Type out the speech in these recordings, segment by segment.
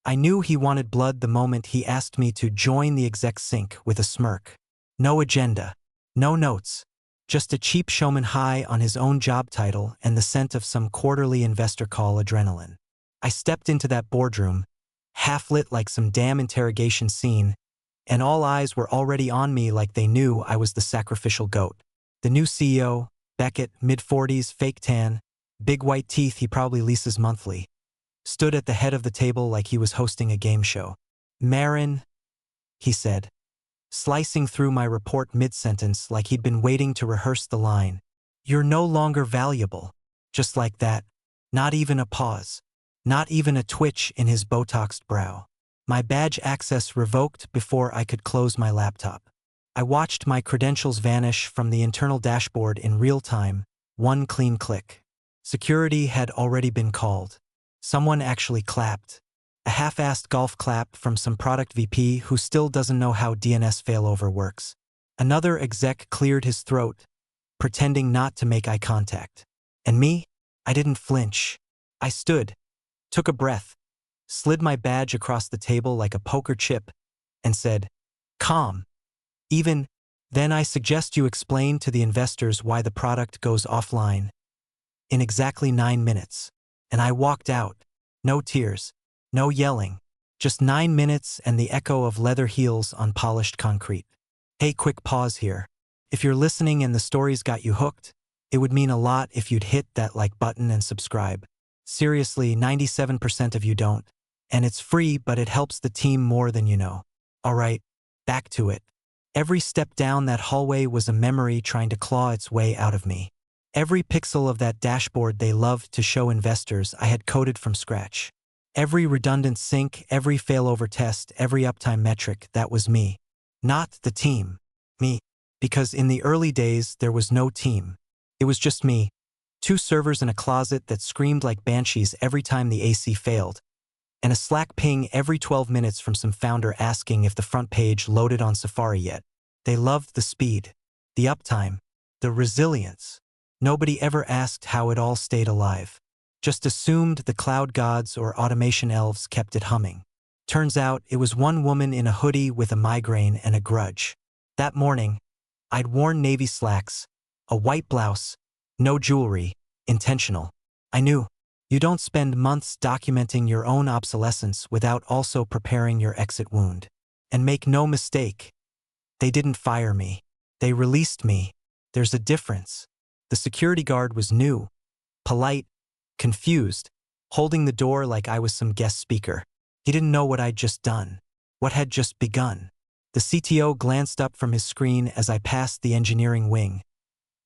I knew he wanted blood the moment he asked me to join the exec sync with a smirk. No agenda. No notes. Just a cheap showman high on his own job title and the scent of some quarterly investor call adrenaline. I stepped into that boardroom, half-lit like some damn interrogation scene, and all eyes were already on me like they knew I was the sacrificial goat. The new CEO, Beckett, mid-40s, fake tan, big white teeth he probably leases monthly, stood at the head of the table like he was hosting a game show. "Marin," he said, slicing through my report mid-sentence like he'd been waiting to rehearse the line. "You're no longer valuable." Just like that. Not even a pause. Not even a twitch in his Botoxed brow. My badge access revoked before I could close my laptop. I watched my credentials vanish from the internal dashboard in real time, one clean click. Security had already been called. Someone actually clapped. A half-assed golf clap from some product VP who still doesn't know how DNS failover works. Another exec cleared his throat, pretending not to make eye contact. And me? I didn't flinch. I stood, took a breath, slid my badge across the table like a poker chip, and said, "Calm. Even then I suggest you explain to the investors why the product goes offline in exactly 9 minutes." And I walked out. No tears. No yelling. Just 9 minutes and the echo of leather heels on polished concrete. Hey, quick pause here. If you're listening and the story's got you hooked, it would mean a lot if you'd hit that like button and subscribe. Seriously, 97% of you don't. And it's free, but it helps the team more than you know. Alright, back to it. Every step down that hallway was a memory trying to claw its way out of me. Every pixel of that dashboard they loved to show investors I had coded from scratch. Every redundant sync, every failover test, every uptime metric, that was me. Not the team. Me. Because in the early days, there was no team. It was just me. 2 servers in a closet that screamed like banshees every time the AC failed, and a Slack ping every 12 minutes from some founder asking if the front page loaded on Safari yet. They loved the speed, the uptime, the resilience. Nobody ever asked how it all stayed alive. Just assumed the cloud gods or automation elves kept it humming. Turns out it was one woman in a hoodie with a migraine and a grudge. That morning, I'd worn navy slacks, a white blouse, no jewelry, intentional. I knew. You don't spend months documenting your own obsolescence without also preparing your exit wound. And make no mistake, they didn't fire me. They released me. There's a difference. The security guard was new, polite, confused, holding the door like I was some guest speaker. He didn't know what I'd just done, what had just begun. The CTO glanced up from his screen as I passed the engineering wing,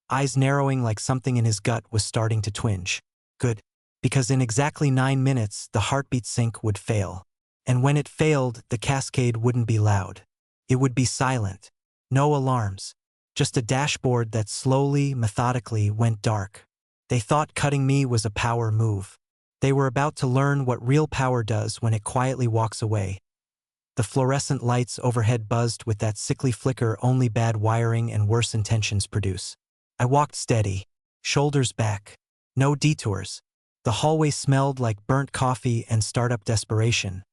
eyes narrowing like something in his gut was starting to twinge. Good, because in exactly 9 minutes, the heartbeat sync would fail. And when it failed, the cascade wouldn't be loud. It would be silent. No alarms. Just a dashboard that slowly, methodically went dark. They thought cutting me was a power move. They were about to learn what real power does when it quietly walks away. The fluorescent lights overhead buzzed with that sickly flicker only bad wiring and worse intentions produce. I walked steady, shoulders back. No detours. The hallway smelled like burnt coffee and startup desperation.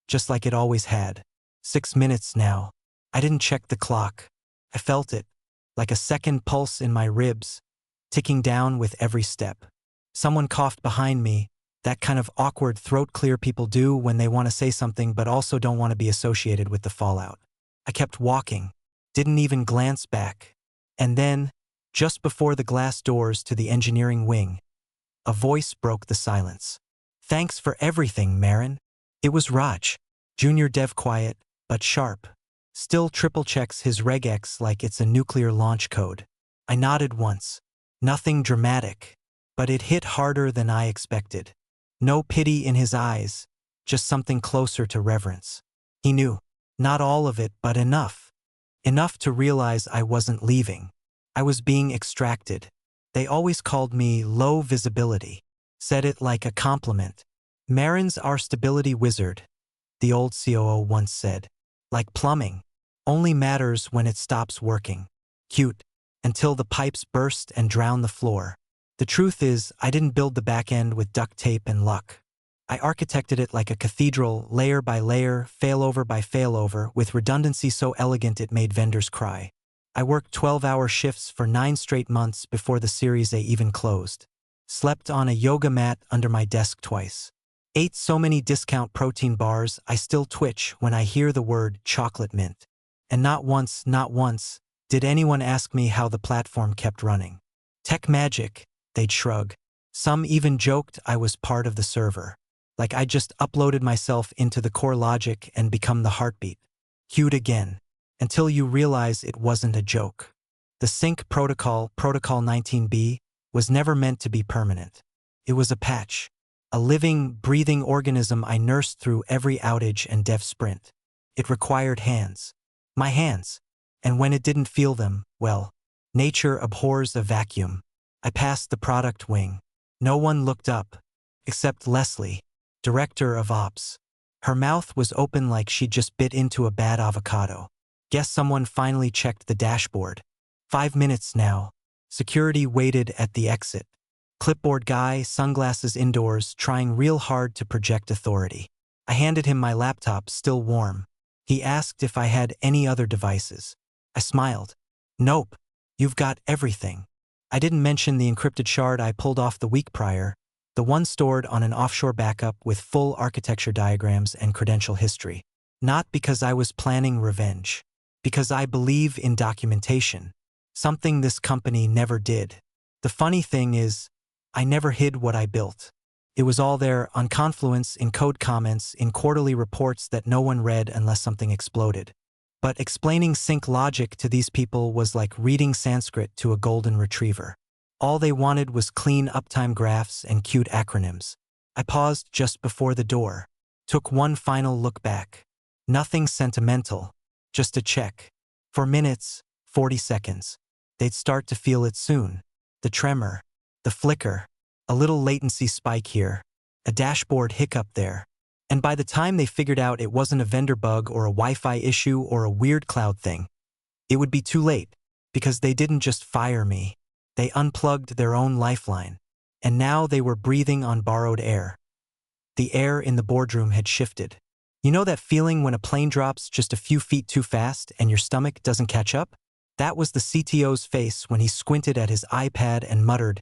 Just like it always had. 6 minutes now. I didn't check the clock. I felt it, like a second pulse in my ribs, ticking down with every step. Someone coughed behind me, that kind of awkward throat clear people do when they want to say something but also don't want to be associated with the fallout. I kept walking, didn't even glance back. And then, just before the glass doors to the engineering wing, a voice broke the silence. "Thanks for everything, Marin." It was Raj, junior dev, quiet, but sharp. Still triple checks his regex like it's a nuclear launch code. I nodded once. Nothing dramatic, but it hit harder than I expected. No pity in his eyes, just something closer to reverence. He knew. Not all of it, but enough. Enough to realize I wasn't leaving. I was being extracted. They always called me low visibility. Said it like a compliment. "Marin's our stability wizard," the old COO once said. Like plumbing. Only matters when it stops working. Cute. Until the pipes burst and drown the floor. The truth is, I didn't build the back end with duct tape and luck. I architected it like a cathedral, layer by layer, failover by failover, with redundancy so elegant it made vendors cry. I worked 12-hour shifts for 9 straight months before the Series A even closed. Slept on a yoga mat under my desk twice. Ate so many discount protein bars I still twitch when I hear the word chocolate mint. And not once, did anyone ask me how the platform kept running. Tech magic, they'd shrug. Some even joked I was part of the server. Like I just uploaded myself into the core logic and become the heartbeat. Cued again. Until you realize it wasn't a joke. The sync protocol, Protocol 19B, was never meant to be permanent. It was a patch. A living, breathing organism I nursed through every outage and dev sprint. It required hands. My hands. And when it didn't feel them, well, nature abhors a vacuum. I passed the product wing. No one looked up. Except Leslie, director of ops. Her mouth was open like she'd just bit into a bad avocado. Guess someone finally checked the dashboard. 5 minutes now. Security waited at the exit. Clipboard guy, sunglasses indoors, trying real hard to project authority. I handed him my laptop, still warm. He asked if I had any other devices. I smiled. Nope. You've got everything. I didn't mention the encrypted shard I pulled off the week prior, the one stored on an offshore backup with full architecture diagrams and credential history. Not because I was planning revenge. Because I believe in documentation. Something this company never did. The funny thing is, I never hid what I built. It was all there on Confluence, in code comments, in quarterly reports that no one read unless something exploded. But explaining sync logic to these people was like reading Sanskrit to a golden retriever. All they wanted was clean uptime graphs and cute acronyms. I paused just before the door. Took one final look back. Nothing sentimental. Just a check. For minutes, 40 seconds. They'd start to feel it soon. The tremor. The flicker. A little latency spike here. A dashboard hiccup there. And by the time they figured out it wasn't a vendor bug or a Wi-Fi issue or a weird cloud thing, it would be too late, because they didn't just fire me. They unplugged their own lifeline. And now they were breathing on borrowed air. The air in the boardroom had shifted. You know that feeling when a plane drops just a few feet too fast and your stomach doesn't catch up? That was the CTO's face when he squinted at his iPad and muttered,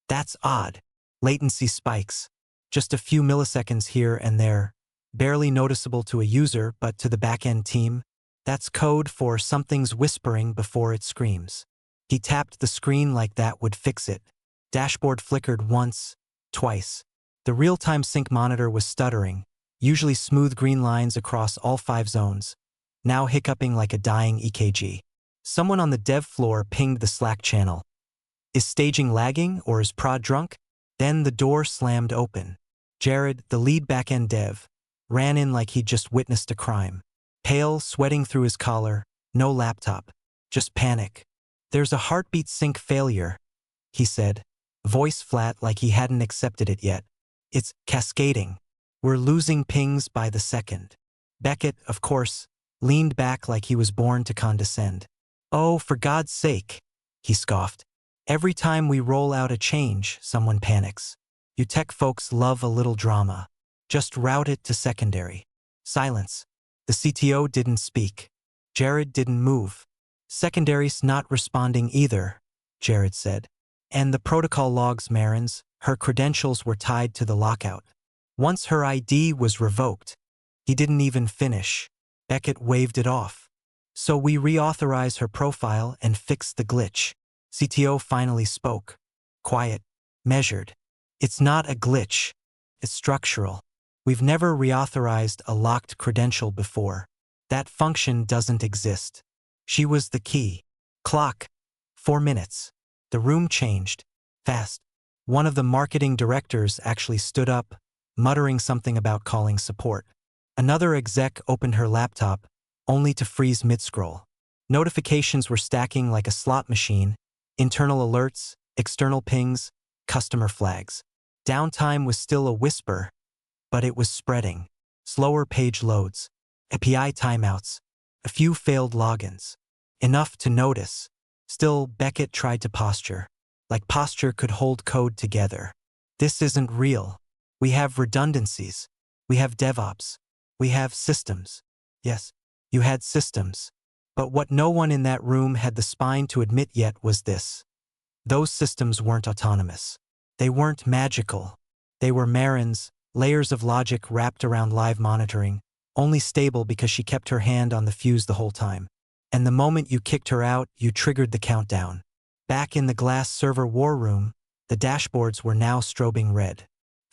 "That's odd. Latency spikes. Just a few milliseconds here and there. Barely noticeable to a user, but to the back-end team, that's code for something's whispering before it screams." He tapped the screen like that would fix it. Dashboard flickered once, twice. The real-time sync monitor was stuttering, usually smooth green lines across all 5 zones, now hiccuping like a dying EKG. Someone on the dev floor pinged the Slack channel. Is staging lagging or is prod drunk? Then the door slammed open. Jared, the lead backend dev, ran in like he'd just witnessed a crime. Pale, sweating through his collar, no laptop, just panic. "There's a heartbeat sync failure," he said, voice flat like he hadn't accepted it yet. "It's cascading. We're losing pings by the second." Beckett, of course, leaned back like he was born to condescend. "Oh, for God's sake," he scoffed. "Every time we roll out a change, someone panics. You tech folks love a little drama. Just route it to secondary." Silence. The CTO didn't speak. Jared didn't move. "Secondary's not responding either," Jared said. "And the protocol logs, Marin's, her credentials were tied to the lockout. Once her ID was revoked." He didn't even finish. Beckett waved it off. "So we reauthorize her profile and fix the glitch." CTO finally spoke. Quiet. Measured. "It's not a glitch. It's structural. We've never reauthorized a locked credential before. That function doesn't exist." She was the key. Clock. 4 minutes. The room changed. Fast. One of the marketing directors actually stood up, muttering something about calling support. Another exec opened her laptop, only to freeze mid-scroll. Notifications were stacking like a slot machine. Internal alerts, external pings, customer flags. Downtime was still a whisper, but it was spreading. Slower page loads. API timeouts. A few failed logins. Enough to notice. Still, Beckett tried to posture. Like posture could hold code together. "This isn't real. We have redundancies. We have DevOps. We have systems. Yes, you had systems. But what no one in that room had the spine to admit yet was this. Those systems weren't autonomous. They weren't magical. They were Marin's, layers of logic wrapped around live monitoring, only stable because she kept her hand on the fuse the whole time. And the moment you kicked her out, you triggered the countdown. Back in the glass server war room, the dashboards were now strobing red.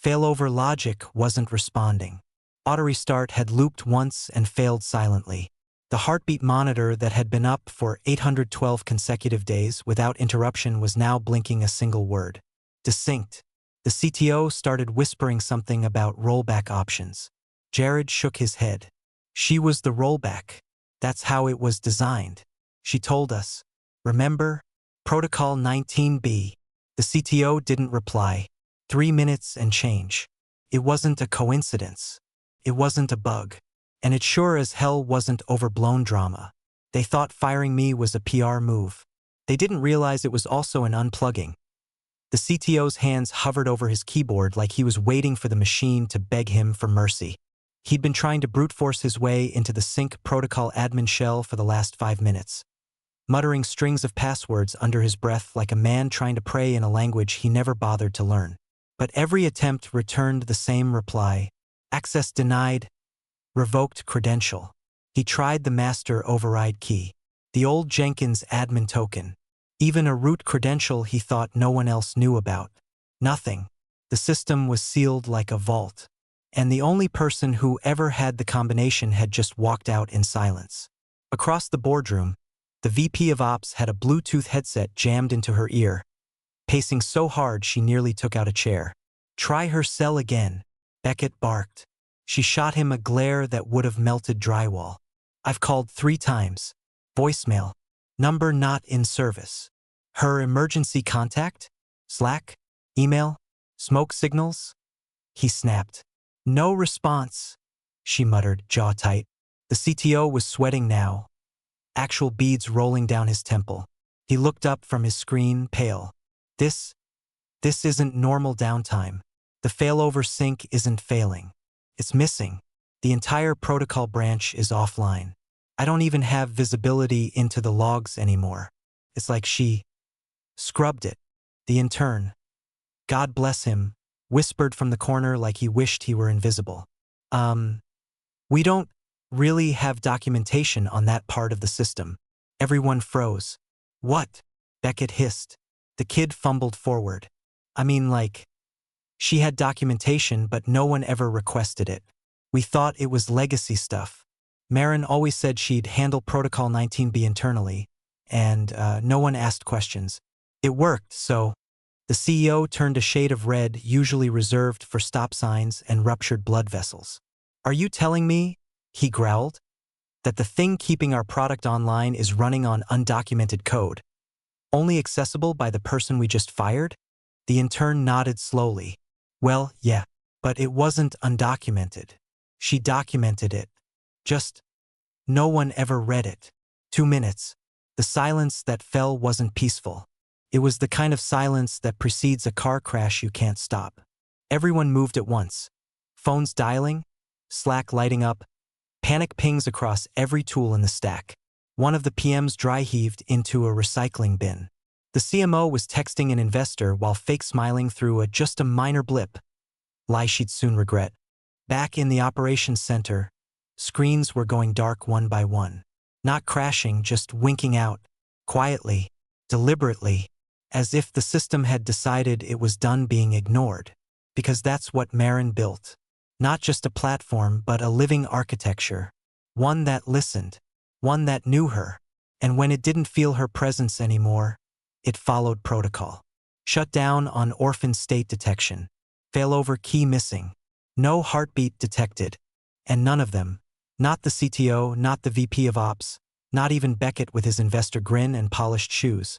Failover logic wasn't responding. Auto restart had looped once and failed silently. The heartbeat monitor that had been up for 812 consecutive days without interruption was now blinking a single word. Desynced. The CTO started whispering something about rollback options. Jared shook his head. She was the rollback. That's how it was designed. She told us. Remember? Protocol 19B. The CTO didn't reply. 3 minutes and change. It wasn't a coincidence. It wasn't a bug. And it sure as hell wasn't overblown drama. They thought firing me was a PR move. They didn't realize it was also an unplugging. The CTO's hands hovered over his keyboard like he was waiting for the machine to beg him for mercy. He'd been trying to brute force his way into the sync protocol admin shell for the last 5 minutes, muttering strings of passwords under his breath like a man trying to pray in a language he never bothered to learn. But every attempt returned the same reply. Access denied. Revoked credential. He tried the master override key, the old Jenkins admin token, even a root credential he thought no one else knew about. Nothing. The system was sealed like a vault. And the only person who ever had the combination had just walked out in silence. Across the boardroom, the VP of Ops had a Bluetooth headset jammed into her ear, pacing so hard she nearly took out a chair. Try her cell again, Beckett barked. She shot him a glare that would have melted drywall. I've called 3 times. Voicemail. Number not in service. Her emergency contact? Slack? Email? Smoke signals? He snapped. No response, she muttered, jaw tight. The CTO was sweating now, actual beads rolling down his temple. He looked up from his screen, pale. This isn't normal downtime. The failover sync isn't failing. It's missing. The entire protocol branch is offline. I don't even have visibility into the logs anymore. It's like she scrubbed it. The intern, God bless him, whispered from the corner like he wished he were invisible. We don't really have documentation on that part of the system. Everyone froze. What? Beckett hissed. The kid fumbled forward. I mean, like, she had documentation, but no one ever requested it. We thought it was legacy stuff. Marin always said she'd handle Protocol 19B internally, and no one asked questions. It worked, so the CEO turned a shade of red usually reserved for stop signs and ruptured blood vessels. Are you telling me, he growled, that the thing keeping our product online is running on undocumented code, only accessible by the person we just fired? The intern nodded slowly. Well, yeah, but it wasn't undocumented. She documented it. Just, no one ever read it. 2 minutes. The silence that fell wasn't peaceful. It was the kind of silence that precedes a car crash you can't stop. Everyone moved at once. Phones dialing, Slack lighting up, panic pings across every tool in the stack. One of the PMs dry-heaved into a recycling bin. The CMO was texting an investor while fake smiling through just a minor blip. Lie she'd soon regret. Back in the operations center, screens were going dark one by one. Not crashing, just winking out. Quietly, deliberately, as if the system had decided it was done being ignored. Because that's what Marin built. Not just a platform, but a living architecture. One that listened. One that knew her. And when it didn't feel her presence anymore, it followed protocol. Shut down on orphan state detection. Failover key missing. No heartbeat detected. And none of them, not the CTO, not the VP of Ops, not even Beckett with his investor grin and polished shoes,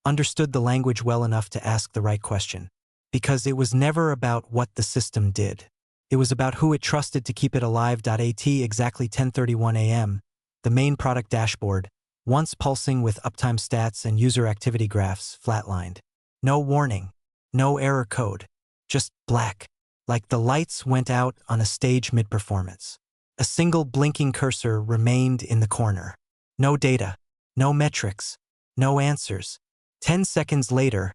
understood the language well enough to ask the right question. Because it was never about what the system did. It was about who it trusted to keep it alive. At exactly 10:31 a.m., the main product dashboard, once pulsing with uptime stats and user activity graphs, flatlined. No warning. No error code. Just black. like the lights went out on a stage mid-performance. A single blinking cursor remained in the corner. No data, no metrics, no answers. 10 seconds later,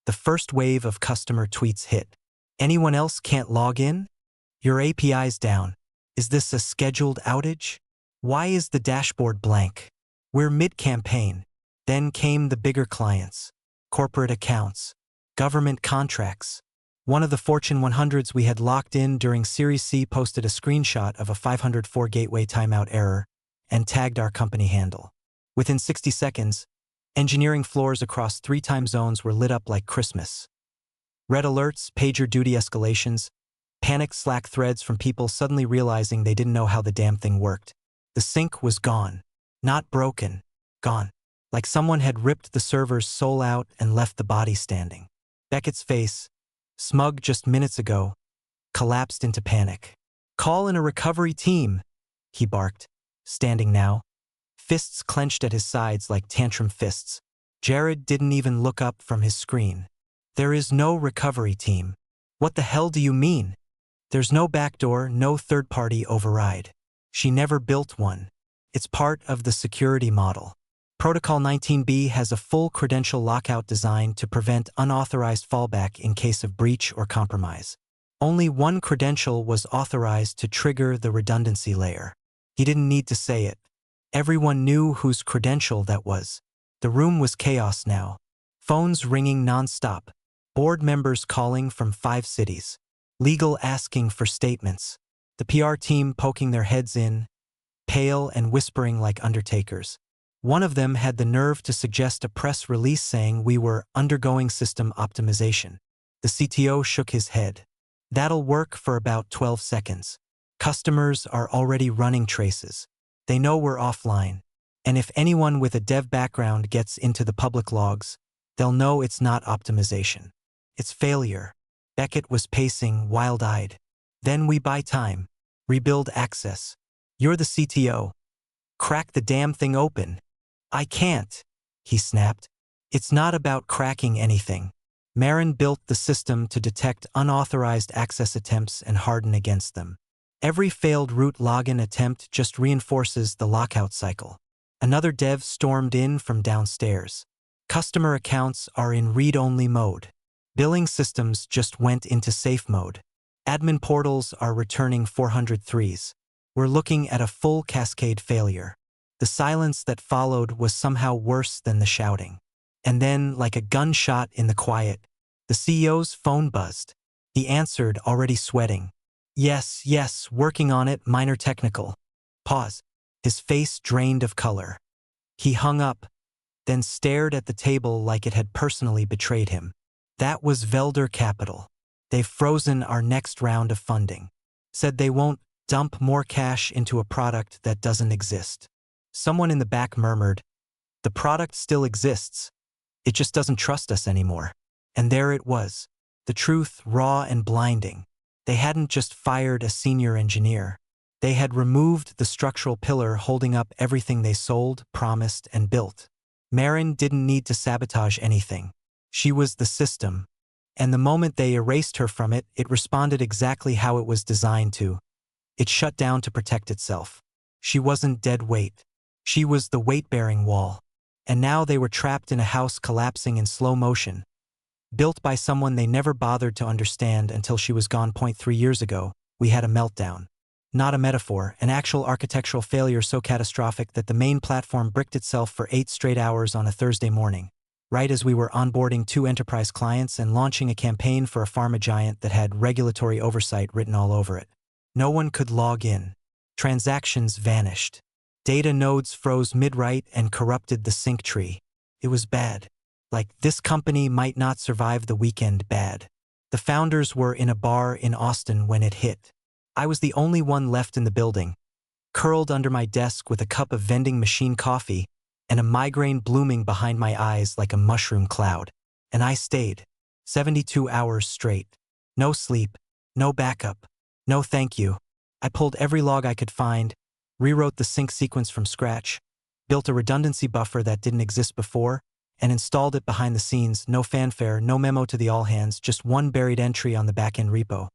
the first wave of customer tweets hit. Anyone else can't log in? Your API's down. Is this a scheduled outage? Why is the dashboard blank? We're mid-campaign. Then came the bigger clients, corporate accounts, government contracts. One of the Fortune 100s we had locked in during Series C posted a screenshot of a 504 gateway timeout error and tagged our company handle. Within 60 seconds, engineering floors across 3 time zones were lit up like Christmas. Red alerts, pager duty escalations, panicked Slack threads from people suddenly realizing they didn't know how the damn thing worked. The sync was gone. Not broken. Gone. Like someone had ripped the server's soul out and left the body standing. Beckett's face, smug just minutes ago, collapsed into panic. Call in a recovery team, he barked, standing now, fists clenched at his sides like tantrum fists. Jared didn't even look up from his screen. There is no recovery team. What the hell do you mean? There's no backdoor, no third-party override. She never built one. It's part of the security model. Protocol 19B has a full credential lockout designed to prevent unauthorized fallback in case of breach or compromise. Only one credential was authorized to trigger the redundancy layer. He didn't need to say it. Everyone knew whose credential that was. The room was chaos now. Phones ringing nonstop. Board members calling from 5 cities. Legal asking for statements. The PR team poking their heads in, pale and whispering like undertakers. One of them had the nerve to suggest a press release saying we were undergoing system optimization. The CTO shook his head. That'll work for about 12 seconds. Customers are already running traces. They know we're offline. And if anyone with a dev background gets into the public logs, they'll know it's not optimization. It's failure. Beckett was pacing, wild-eyed. Then we buy time. Rebuild access. You're the CTO. Crack the damn thing open. I can't, he snapped. It's not about cracking anything. Marin built the system to detect unauthorized access attempts and harden against them. Every failed root login attempt just reinforces the lockout cycle. Another dev stormed in from downstairs. Customer accounts are in read-only mode. Billing systems just went into safe mode. Admin portals are returning 403s. We're looking at a full cascade failure. The silence that followed was somehow worse than the shouting. And then, like a gunshot in the quiet, the CEO's phone buzzed. He answered, already sweating. Yes, working on it, minor technical. Pause. His face drained of color. He hung up, then stared at the table like it had personally betrayed him. That was Velder Capital. They've frozen our next round of funding. Said they won't dump more cash into a product that doesn't exist. Someone in the back murmured, the product still exists. It just doesn't trust us anymore. And there it was. The truth, raw and blinding. They hadn't just fired a senior engineer. They had removed the structural pillar holding up everything they sold, promised, and built. Marin didn't need to sabotage anything. She was the system. And the moment they erased her from it, it responded exactly how it was designed to. It shut down to protect itself. She wasn't dead weight. She was the weight-bearing wall. And now they were trapped in a house collapsing in slow motion. Built by someone they never bothered to understand until she was gone. 3 years ago, we had a meltdown. Not a metaphor, an actual architectural failure so catastrophic that the main platform bricked itself for 8 straight hours on a Thursday morning, right as we were onboarding 2 enterprise clients and launching a campaign for a pharma giant that had regulatory oversight written all over it. No one could log in. Transactions vanished. Data nodes froze mid-write and corrupted the sync tree. It was bad. Like, this company might not survive the weekend bad. The founders were in a bar in Austin when it hit. I was the only one left in the building, curled under my desk with a cup of vending machine coffee and a migraine blooming behind my eyes like a mushroom cloud. And I stayed. 72 hours straight. No sleep, no backup, no thank you. I pulled every log I could find, rewrote the sync sequence from scratch, built a redundancy buffer that didn't exist before, and installed it behind the scenes. No fanfare, no memo to the all-hands, just one buried entry on the back-end repo.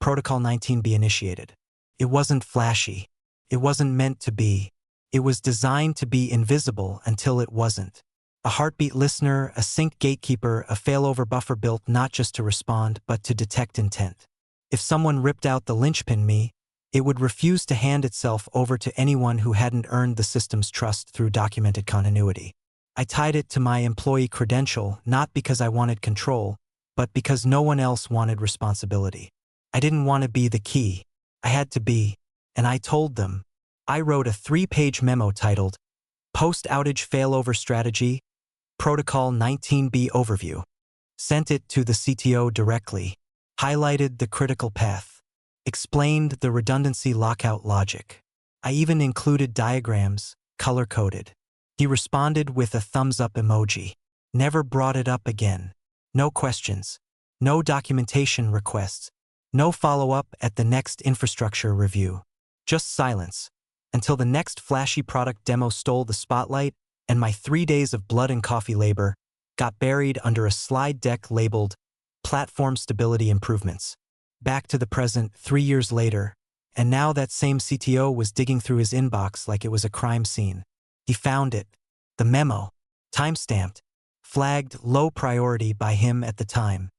Protocol 19B initiated. It wasn't flashy. It wasn't meant to be. It was designed to be invisible until it wasn't. A heartbeat listener, a sync gatekeeper, a failover buffer built not just to respond, but to detect intent. If someone ripped out the linchpin me, it would refuse to hand itself over to anyone who hadn't earned the system's trust through documented continuity. I tied it to my employee credential not because I wanted control, but because no one else wanted responsibility. I didn't want to be the key. I had to be, and I told them. I wrote a 3-page memo titled, Post-Outage Failover Strategy, Protocol 19B Overview. Sent it to the CTO directly, highlighted the critical path, explained the redundancy lockout logic. I even included diagrams, color-coded. He responded with a thumbs-up emoji. Never brought it up again. No questions. No documentation requests. No follow-up at the next infrastructure review. Just silence. Until the next flashy product demo stole the spotlight and my 3 days of blood and coffee labor got buried under a slide deck labeled Platform Stability Improvements. Back to the present 3 years later, and now that same CTO was digging through his inbox like it was a crime scene. He found it. The memo. Timestamped. Flagged low priority by him at the time.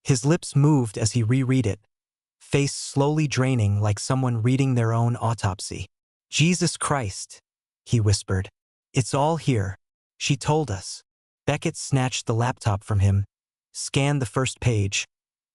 His lips moved as he reread it, face slowly draining like someone reading their own autopsy. Jesus Christ, he whispered. It's all here. She told us. Beckett snatched the laptop from him, scanned the first page,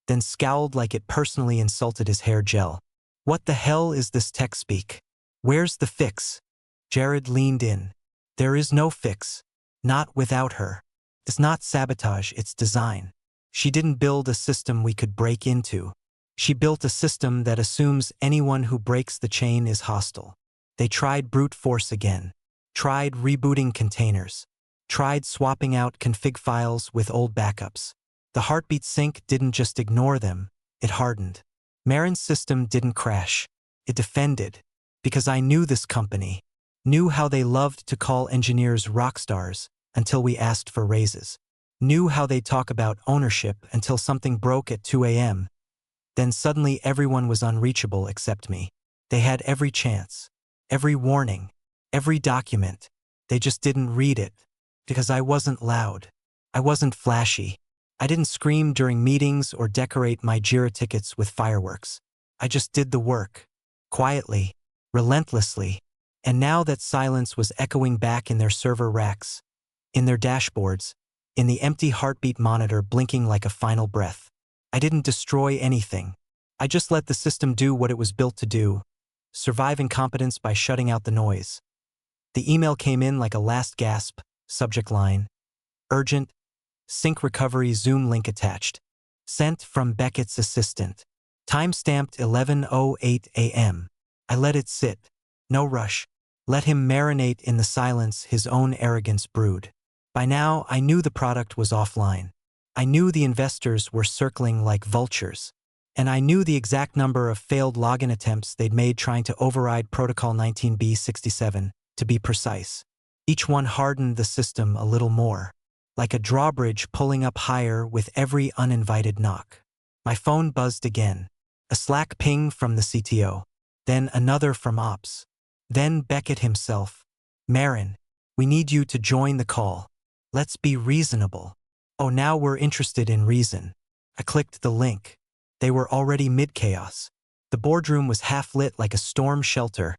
then scowled like it personally insulted his hair gel. What the hell is this tech speak? Where's the fix? Jared leaned in. There is no fix. Not without her. It's not sabotage, it's design. She didn't build a system we could break into. She built a system that assumes anyone who breaks the chain is hostile. They tried brute force again. Tried rebooting containers. Tried swapping out config files with old backups. The heartbeat sync didn't just ignore them, it hardened. Marin's system didn't crash. It defended. Because I knew this company. Knew how they loved to call engineers rock stars until we asked for raises. Knew how they talk about ownership until something broke at 2 a.m. Then suddenly everyone was unreachable except me. They had every chance, every warning, every document. They just didn't read it. Because I wasn't loud. I wasn't flashy. I didn't scream during meetings or decorate my Jira tickets with fireworks. I just did the work. Quietly. Relentlessly. And now that silence was echoing back in their server racks, in their dashboards, in the empty heartbeat monitor blinking like a final breath. I didn't destroy anything. I just let the system do what it was built to do, survive incompetence by shutting out the noise. The email came in like a last gasp, subject line. Urgent. Sync recovery Zoom link attached. Sent from Beckett's assistant. Time-stamped 11:08 a.m. I let it sit. No rush. Let him marinate in the silence his own arrogance brewed. By now, I knew the product was offline. I knew the investors were circling like vultures. And I knew the exact number of failed login attempts they'd made trying to override Protocol 19B67, to be precise. Each one hardened the system a little more, like a drawbridge pulling up higher with every uninvited knock. My phone buzzed again. A Slack ping from the CTO. Then another from Ops. Then Beckett himself. Marin, we need you to join the call. Let's be reasonable. Oh, now we're interested in reason. I clicked the link. They were already mid-chaos. The boardroom was half-lit like a storm shelter,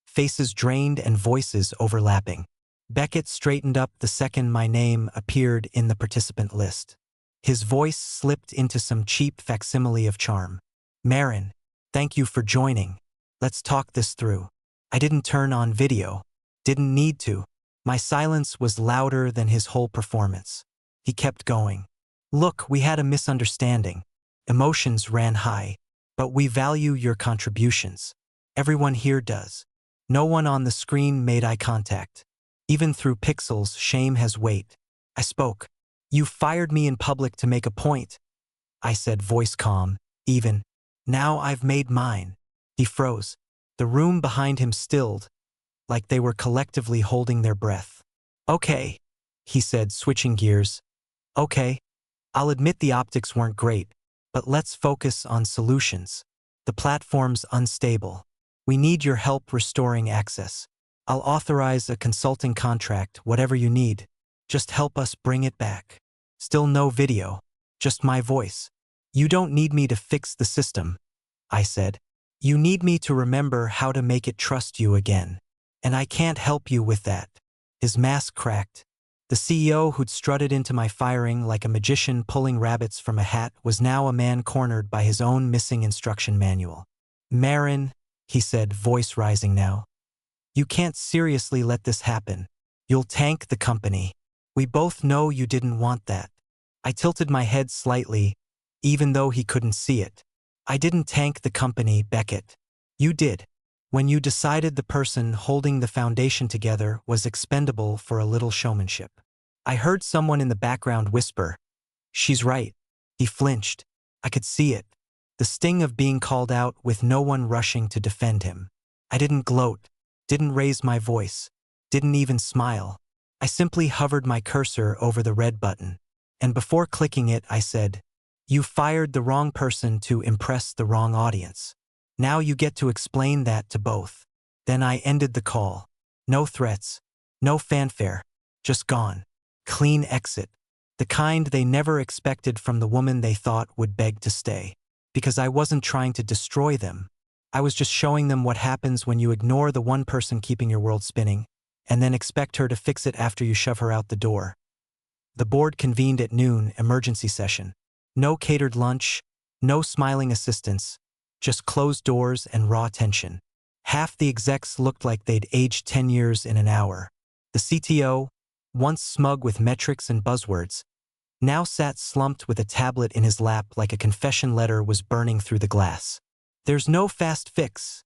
faces drained and voices overlapping. Beckett straightened up the second my name appeared in the participant list. His voice slipped into some cheap facsimile of charm. Marin, thank you for joining. Let's talk this through. I didn't turn on video. Didn't need to. My silence was louder than his whole performance. He kept going. Look, we had a misunderstanding. Emotions ran high. But we value your contributions. Everyone here does. No one on the screen made eye contact. Even through pixels, shame has weight. I spoke. You fired me in public to make a point. I said, voice calm, even. Now I've made mine. He froze. The room behind him stilled, like they were collectively holding their breath. Okay, he said, switching gears. Okay, I'll admit the optics weren't great, but let's focus on solutions. The platform's unstable. We need your help restoring access. I'll authorize a consulting contract, whatever you need. Just help us bring it back. Still no video. Just my voice. You don't need me to fix the system, I said. You need me to remember how to make it trust you again. And I can't help you with that. His mask cracked. The CEO who'd strutted into my firing like a magician pulling rabbits from a hat was now a man cornered by his own missing instruction manual. Marin, he said, voice rising now. You can't seriously let this happen. You'll tank the company. We both know you didn't want that. I tilted my head slightly, even though he couldn't see it. I didn't tank the company, Beckett. You did. When you decided the person holding the foundation together was expendable for a little showmanship. I heard someone in the background whisper, "She's right." He flinched. I could see it. The sting of being called out with no one rushing to defend him. I didn't gloat, didn't raise my voice, didn't even smile. I simply hovered my cursor over the red button. And before clicking it, I said, "You fired the wrong person to impress the wrong audience. Now you get to explain that to both." Then I ended the call. No threats, no fanfare, just gone. Clean exit. The kind they never expected from the woman they thought would beg to stay. Because I wasn't trying to destroy them. I was just showing them what happens when you ignore the one person keeping your world spinning, and then expect her to fix it after you shove her out the door. The board convened at noon, emergency session. No catered lunch, no smiling assistants, just closed doors and raw tension. Half the execs looked like they'd aged 10 years in an hour. The CTO, once smug with metrics and buzzwords, now sat slumped with a tablet in his lap like a confession letter was burning through the glass. "There's no fast fix,"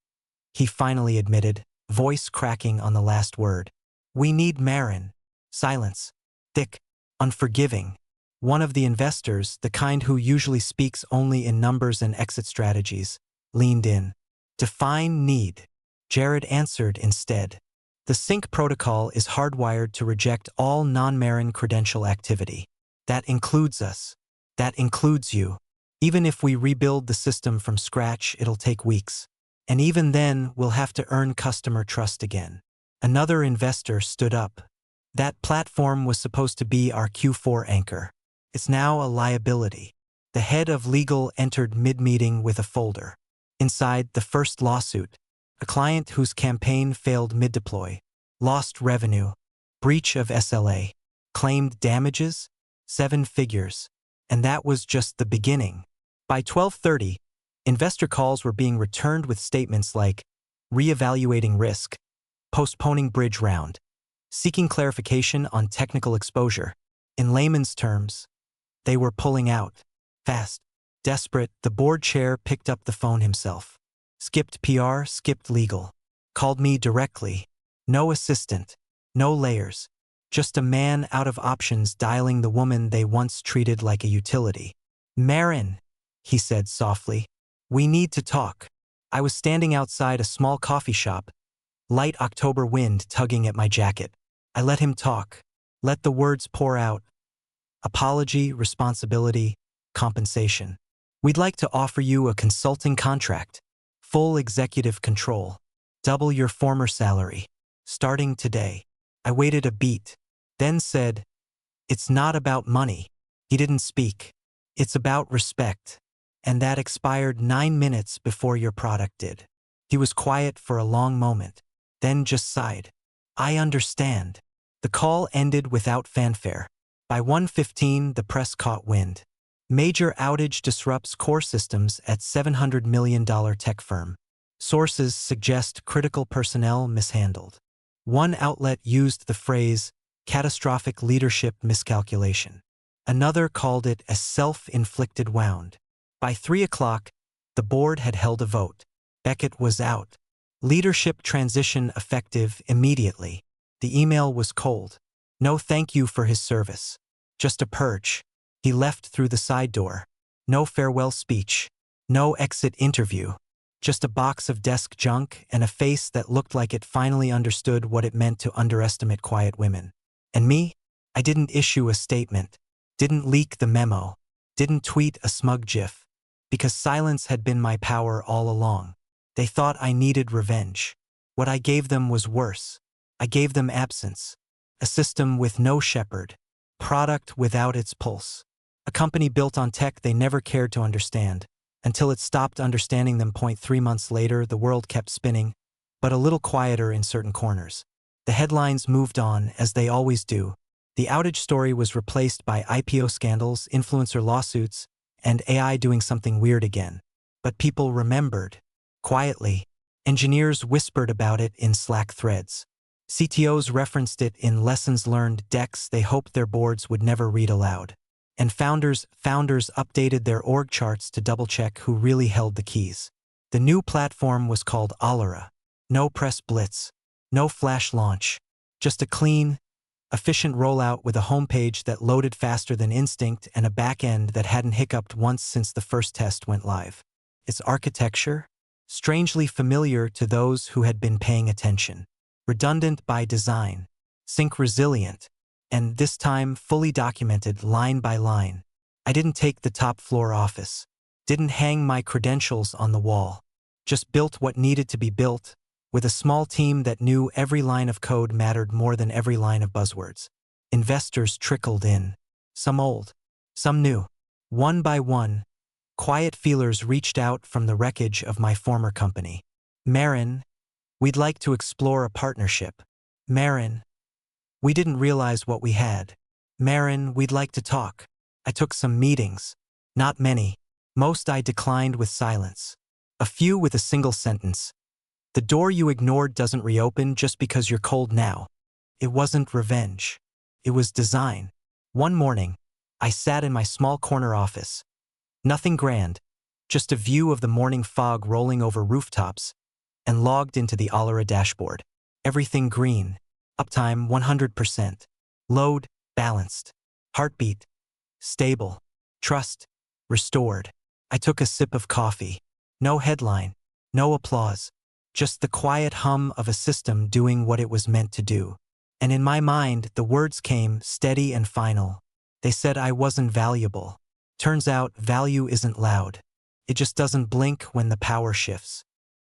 he finally admitted, voice cracking on the last word. "We need Marin." Silence. Thick, unforgiving. One of the investors, the kind who usually speaks only in numbers and exit strategies, leaned in. "Define need." Jared answered instead. "The sync protocol is hardwired to reject all non-Marin credential activity. That includes us. That includes you. Even if we rebuild the system from scratch, it'll take weeks. And even then, we'll have to earn customer trust again." Another investor stood up. "That platform was supposed to be our Q4 anchor. It's now a liability." The head of legal entered mid-meeting with a folder. Inside, the first lawsuit. A client whose campaign failed mid-deploy. Lost revenue. Breach of SLA. Claimed damages? 7 figures. And that was just the beginning. By 12:30, investor calls were being returned with statements like, reevaluating risk, postponing bridge round, seeking clarification on technical exposure. In layman's terms, they were pulling out. Fast. Desperate, the board chair picked up the phone himself. Skipped PR, skipped legal. Called me directly. No assistant. No layers. Just a man out of options dialing the woman they once treated like a utility. "Marin," he said softly. "We need to talk." I was standing outside a small coffee shop, light October wind tugging at my jacket. I let him talk. Let the words pour out. Apology, responsibility, compensation. "We'd like to offer you a consulting contract. Full executive control. Double your former salary. Starting today." I waited a beat, then said, "It's not about money." He didn't speak. "It's about respect. And that expired 9 minutes before your product did." He was quiet for a long moment, then just sighed. "I understand." The call ended without fanfare. By 1:15, the press caught wind. Major outage disrupts core systems at $700 million tech firm. Sources suggest critical personnel mishandled. One outlet used the phrase, catastrophic leadership miscalculation. Another called it a self-inflicted wound. By 3 o'clock, the board had held a vote. Beckett was out. Leadership transition effective immediately. The email was cold. No thank you for his service. Just a purge. He left through the side door. No farewell speech. No exit interview. Just a box of desk junk and a face that looked like it finally understood what it meant to underestimate quiet women. And me? I didn't issue a statement. Didn't leak the memo. Didn't tweet a smug gif. because silence had been my power all along. They thought I needed revenge. What I gave them was worse. I gave them absence. A system with no shepherd. Product without its pulse. A company built on tech they never cared to understand. Until it stopped understanding them. 3 months later, the world kept spinning, but a little quieter in certain corners. The headlines moved on, as they always do. The outage story was replaced by IPO scandals, influencer lawsuits, and AI doing something weird again. But people remembered. Quietly. Engineers whispered about it in Slack threads. CTOs referenced it in lessons learned decks they hoped their boards would never read aloud. And founders updated their org charts to double-check who really held the keys. The new platform was called Alara. No press blitz. No flash launch. Just a clean, efficient rollout with a homepage that loaded faster than instinct and a back-end that hadn't hiccuped once since the first test went live. Its architecture? Strangely familiar to those who had been paying attention. Redundant by design. Sync resilient. And this time fully documented line by line. I didn't take the top-floor office. Didn't hang my credentials on the wall. Just built what needed to be built, with a small team that knew every line of code mattered more than every line of buzzwords. Investors trickled in. Some old, some new. One by one, quiet feelers reached out from the wreckage of my former company. Marin, we'd like to explore a partnership. Marin, we didn't realize what we had. Marin, we'd like to talk. I took some meetings. Not many. Most I declined with silence. A few with a single sentence. The door you ignored doesn't reopen just because you're cold now. It wasn't revenge. It was design. One morning, I sat in my small corner office. Nothing grand, just a view of the morning fog rolling over rooftops, and logged into the Alara dashboard. Everything green. Uptime 100%. Load balanced. Heartbeat stable. Trust restored. I took a sip of coffee. No headline. No applause. Just the quiet hum of a system doing what it was meant to do. And in my mind, the words came steady and final. They said I wasn't valuable. Turns out, value isn't loud. It just doesn't blink when the power shifts.